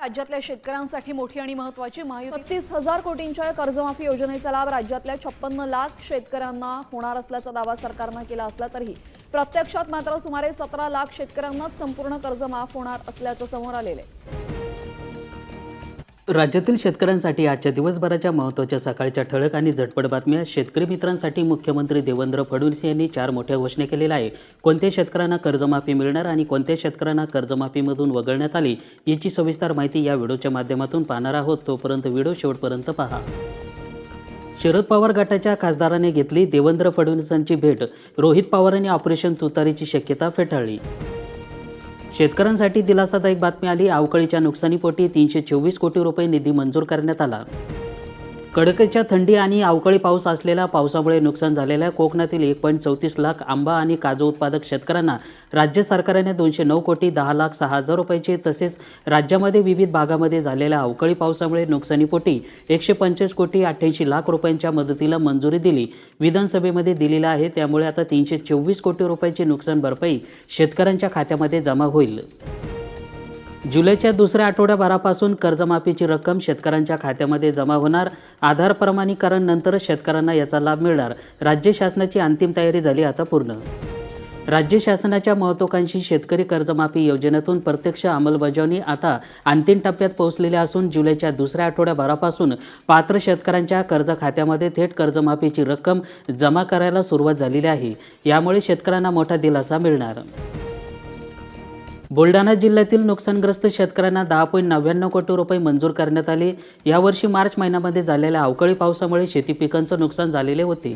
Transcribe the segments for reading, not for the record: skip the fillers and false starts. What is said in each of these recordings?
राज्यातल्या शेतकऱ्यांसाठी मोठी आणि महत्त्वाची माहिती 36,000 कोटींच्या कर्जमाफी योजनेचा लाभ राज्यातल्या 56 लाख शेतकऱ्यांना होणार असल्याचा दावा सरकारने केला असला तरी प्रत्यक्षात मात्र सुमारे 17 लाख शेतकऱ्यांनाच संपूर्ण कर्ज माफ होणार असल्याचं समोर आलेले आहे। राज्यातील शेतकऱ्यांसाठी आजच्या दिवसभराच्या महत्त्वाच्या सकाळच्या ठळक आणि झटपट बातम्या। शेतकरी मित्रांसाठी मुख्यमंत्री देवेंद्र फडणवीस यांनी 4 मोठ्या घोषणा केलेल्या आहे। कोणत्या शेतकऱ्यांना कर्जमाफी मिळणार आणि कोणत्या शेतकऱ्यांना कर्जमाफीमधून वगळण्यात आली याची सविस्तर माहिती या व्हिडिओच्या माध्यमातून पाहणार आहोत। तोपर्यंत व्हिडिओ शेवटपर्यंत पहा। शरद पवार गटाच्या खासदाराने घेतली देवेंद्र फडणवीसांची भेट। रोहित पवारांनी ऑपरेशन तुतारीची शक्यता फेटाळली। शेतकऱ्यांसाठी दिलासादायक बातमी आली। अवकाळीच्या नुकसानीपोटी 324 कोटी रुपये निधी मंजूर करण्यात आला। कडकीच्या थंडी आणि अवकाळी पाऊस असलेल्या पावसामुळे नुकसान झालेल्या कोकणातील 1.34 लाख आंबा आणि काजू उत्पादक शेतकऱ्यांना राज्य सरकारने 209 कोटी 10 लाख 6 हजार रुपयाचे तसेच राज्यामध्ये विविध भागामध्ये झालेल्या अवकाळी पावसामुळे नुकसानीपोटी 125 कोटी 88 लाख रुपयांच्या मदतीला मंजुरी दिली विधानसभेमध्ये दिलेली आहे। त्यामुळे आता 324 कोटी रुपयाची नुकसान भरपाई शेतकऱ्यांच्या खात्यामध्ये जमा होईल। जुलैच्या दुसऱ्या आठवड्याभरापासून कर्जमाफीची रक्कम शेतकऱ्यांच्या खात्यामध्ये जमा होणार। आधार प्रमाणीकरण नंतरच शेतकऱ्यांना याचा लाभ मिळणार। राज्य शासनाची अंतिम तयारी झाली आता पूर्ण। राज्य शासनाच्या महत्त्वाकांक्षी शेतकरी कर्जमाफी योजनेतून प्रत्यक्ष अंमलबजावणी आता अंतिम टप्प्यात पोहोचलेली असून जुलैच्या दुसऱ्या आठवड्याभरापासून पात्र शेतकऱ्यांच्या कर्ज खात्यामध्ये थेट कर्जमाफीची रक्कम जमा करायला सुरुवात झालेली आहे। यामुळे शेतकऱ्यांना मोठा दिलासा मिळणार। बुलढाणा जिल्ह्यातील नुकसानग्रस्त शेतकऱ्यांना 10.99 कोटी रुपये मंजूर करण्यात आले। यावर्षी मार्च महिन्यामध्ये झालेल्या अवकाळी पावसामुळे शेती पिकांचं नुकसान झालेले होते।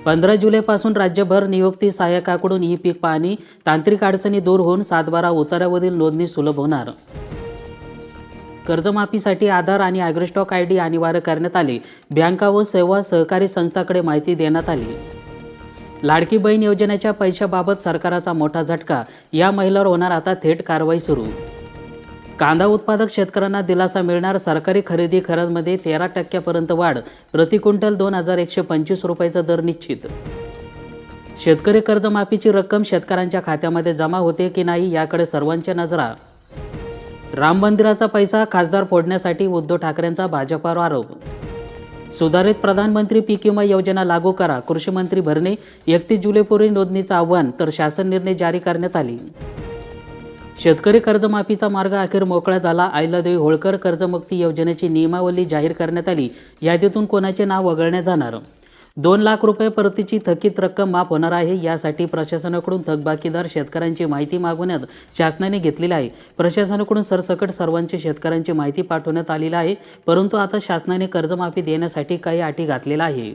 15 जुलैपासून राज्यभर नियुक्ती सहाय्यकाकडून ई पीक पाहणी तांत्रिक अडचणी दूर होऊन 7/12 उतार्यावरील नोंदणी सुलभ होणार। कर्जमाफीसाठी आधार आणि ॲग्रीस्टॉक ID अनिवार्य करण्यात आले। बँका व सेवा सहकारी संस्थांकडे माहिती देण्यात आली। लाडकी बहीण योजनेच्या पैशाबाबत सरकारचा मोठा झटका। या महिलांवर होणार आता थेट कारवाई सुरू। कांदा उत्पादक शेतकऱ्यांना दिलासा मिळणार। सरकारी खरेदी खरेदीमध्ये 13% वाढ। प्रति क्विंटल 2125 रुपयाचा दर निश्चित। शेतकरी कर्जमाफीची रक्कम शेतकऱ्यांच्या खात्यामध्ये जमा होते की नाही याकडे सर्वांच्या नजरा। राम मंदिराचा पैसा खासदार फोडण्यासाठी उद्धव ठाकरेंचा भाजपावर आरोप। सुधारित प्रधानमंत्री पीक विमा योजना लागू करा। कृषी मंत्री भरणे 31 जुलैपूर्वी नोंदणीचं आव्हान तर शासन निर्णय जारी करण्यात आली। शेतकरी कर्जमाफीचा मार्ग अखेर मोकळा झाला। अहिल्यादेवी होळकर कर्जमुक्ती योजनेची नियमावली जाहीर करण्यात आली। यादीतून कोणाचे नाव वगळण्यात जाणार। 2 लाख रुपये परतीची थकीत रक्कम माफ होणार आहे। यासाठी प्रशासनाकडून थकबाकीदार शेतकऱ्यांची माहिती मागवण्यात शासनाने घेतलेली आहे। प्रशासनाकडून सरसकट सर्वांची शेतकऱ्यांची माहिती पाठवण्यात आलेली आहे। परंतु आता शासनाने कर्जमाफी देण्यासाठी काही अटी घातलेल्या आहे।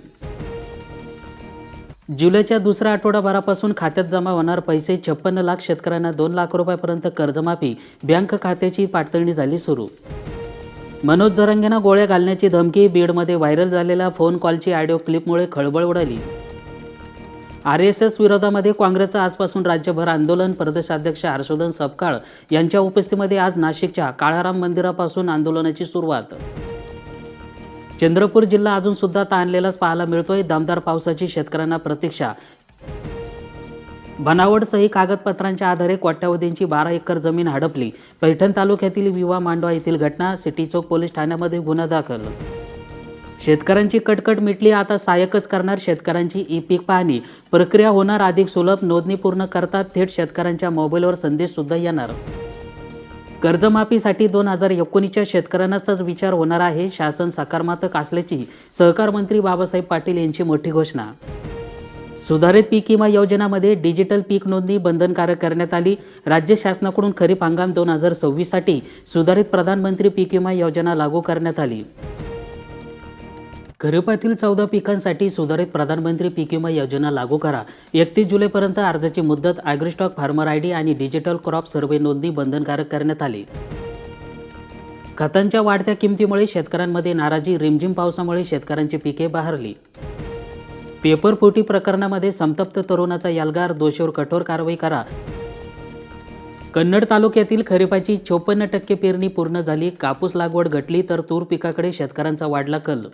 जुलैच्या दुसऱ्या आठवड्याभरापासून खात्यात जमा होणार पैसे। 56 लाख शेतकऱ्यांना 2 लाख रुपयापर्यंत कर्जमाफी। बँक खात्याची पाठवणी झाली सुरू। मनोज जरांगेंना गोळ्या घालण्याची धमकी। बीडमध्ये व्हायरल झालेल्या फोन कॉलची ऑडिओ क्लिपमुळे खळबळ उडाली। RSS विरोधामध्ये काँग्रेसचं आजपासून राज्यभर आंदोलन। प्रदेशाध्यक्ष हर्षवर्धन सपकाळ यांच्या उपस्थितीमध्ये आज नाशिकच्या काळाराम मंदिरापासून आंदोलनाची सुरुवात। चंद्रपूर जिल्हा अजून सुद्धा ताणलेलाच पाहायला मिळतोय। दमदार पावसाची शेतकऱ्यांना प्रतीक्षा। बनावट सही कागदपत्रांच्या आधारे कोट्यावधींची 12 एकर जमीन हडपली। पैठण तालुक्यातील विवा मांडवा येथील घटना। सिटी चौक पोलीस ठाण्यामध्ये गुन्हा दाखल। शेतकऱ्यांची कटकट मिटली। आता सहाय्यकच करणार शेतकऱ्यांची ई पीक पाहणी। प्रक्रिया होणार अधिक सुलभ। नोंदणी पूर्ण करतात थेट शेतकऱ्यांच्या मोबाईलवर संदेश सुद्धा येणार। कर्जमाफीसाठी 2019च्या शेतकऱ्यांचाच विचार होणार आहे। शासन सकारात्मक असल्याची सहकार मंत्री बाबासाहेब पाटील यांची मोठी घोषणा। सुधारित पीक विमा योजनेमध्ये डिजिटल पीक नोंदणी बंधनकारक करण्यात आली। राज्य शासनाकडून खरीप हंगाम 2026 साठी सुधारित प्रधानमंत्री पीक विमा योजना लागू करण्यात आली। खरीपातील 14 पिकांसाठी सुधारित प्रधानमंत्री पीक विमा योजना लागू करा। 31 जुलैपर्यंत अर्जाची मुदत। ॲग्रीस्टॉक फार्मर ID आणि डिजिटल क्रॉप सर्व्हे नोंदणी बंधनकारक करण्यात आली। खतांच्या वाढत्या किमतीमुळे शेतकऱ्यांमध्ये नाराजी। रिमझिम पावसामुळे शेतकऱ्यांची पिके बहरली। पेपर फुटी प्रकरणामध्ये संतप्त तरुणाचा यालगार। दोषीवर कठोर कारवाई करा। कन्नड तालुक्यातील खरीपाची 54% पेरणी पूर्ण झाली। कापूस लागवड घटली तर तूर पिकाकडे शेतकऱ्यांचा वाढला कल।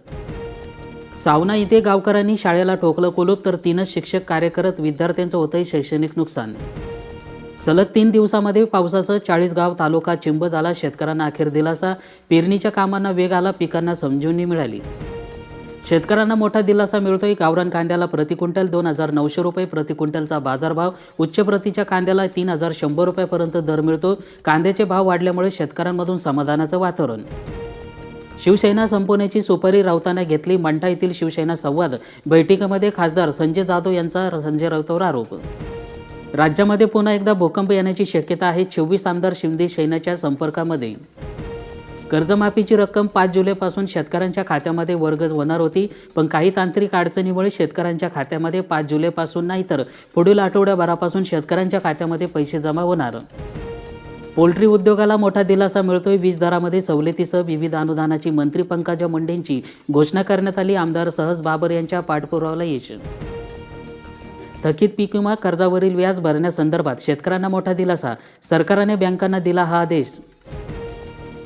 सावना इथे गावकऱ्यांनी शाळेला ठोकलं कुलूप तर 3 शिक्षक कार्य करत विद्यार्थ्यांचं होतंय शैक्षणिक नुकसान। सलग 3 दिवसामध्ये पावसाचं 40 तालुका चिंब झाला. शेतकऱ्यांना अखेर दिलासा. पेरणीच्या कामांना वेग आला. पिकांना समजुनी मिळाली. शेतकऱ्यांना मोठा दिलासा मिळतोय. गावरान कांद्याला प्रति क्विंटल 2,900 रुपये प्रति क्विंटलचा बाजारभाव. उच्च प्रतीच्या कांद्याला 3,100 रुपयापर्यंत दर मिळतो. कांद्याचे भाव वाढल्यामुळे शेतकऱ्यांमधून समाधानाचं वातावरण. शिवसेना संपवण्याची सुपारी राऊतांना घेतली. मंठा येथील शिवसेना संवाद बैठकीमध्ये खासदार संजय जाधव यांचा संजय राऊतांवर आरोप. राज्यामध्ये पुन्हा एकदा भूकंप येण्याची शक्यता आहे. 24 आमदार शिंदे सेनेच्या संपर्कामध्ये. कर्जमाफीची रक्कम 5 जुलैपासून शेतकऱ्यांच्या खात्यामध्ये वर्ग होणार होती, पण काही तांत्रिक अडचणीमुळे शेतकऱ्यांच्या खात्यामध्ये 5 जुलैपासून नाही तर पुढील आठवड्याभरापासून शेतकऱ्यांच्या खात्यामध्ये पैसे जमा होणार. पोल्ट्री उद्योगाला मोठा दिलासा मिळतोय. वीज दरामध्ये सवलतीसह विविध अनुदानाची मंत्री पंकजा मुंडेंची घोषणा करण्यात आली. आमदार सहज बाबर यांच्या पाठपुराव्याला यश. थकीत पीक विमा कर्जावरील व्याज भरण्यासंदर्भात शेतकऱ्यांना मोठा दिलासा. सरकारने बँकांना दिला हा आदेश.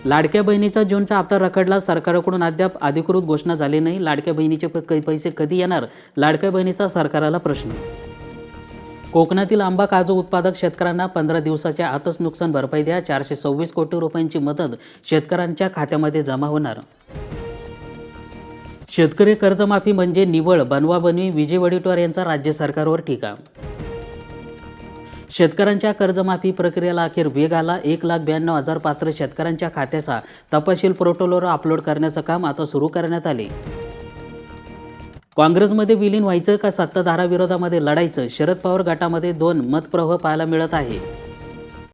लाडक्या बहिणीचा जूनचा हप्ता रखडला. सरकारकडून अद्याप अधिकृत घोषणा झाली नाही. लाडक्या बहिणीचे पैसे कधी येणार? लाडक्या बहिणीचा सरकारला प्रश्न. कोकणातील आंबा काजू उत्पादक शेतकऱ्यांना 15 दिवसाच्या आतच नुकसान भरपाई द्या. 426 कोटी रुपयांची मदत शेतकऱ्यांच्या खात्यामध्ये जमा होणार. शेतकरी कर्जमाफी म्हणजे निव्वळ बनवाबनवी. विजय वडेट्टीवार यांचा राज्य सरकारवर टीका. शेतकऱ्यांच्या कर्जमाफी प्रक्रियेला अखेर वेग आला. 1,92,000 पात्र शेतकऱ्यांच्या खात्याचा तपशील पोर्टलवर अपलोड करण्याचं काम आता सुरू करण्यात आले. काँग्रेसमध्ये विलीन व्हायचं का सत्ताधाराविरोधामध्ये लढायचं? शरद पवार गटामध्ये 2 मतप्रवाह पाहायला मिळत आहे.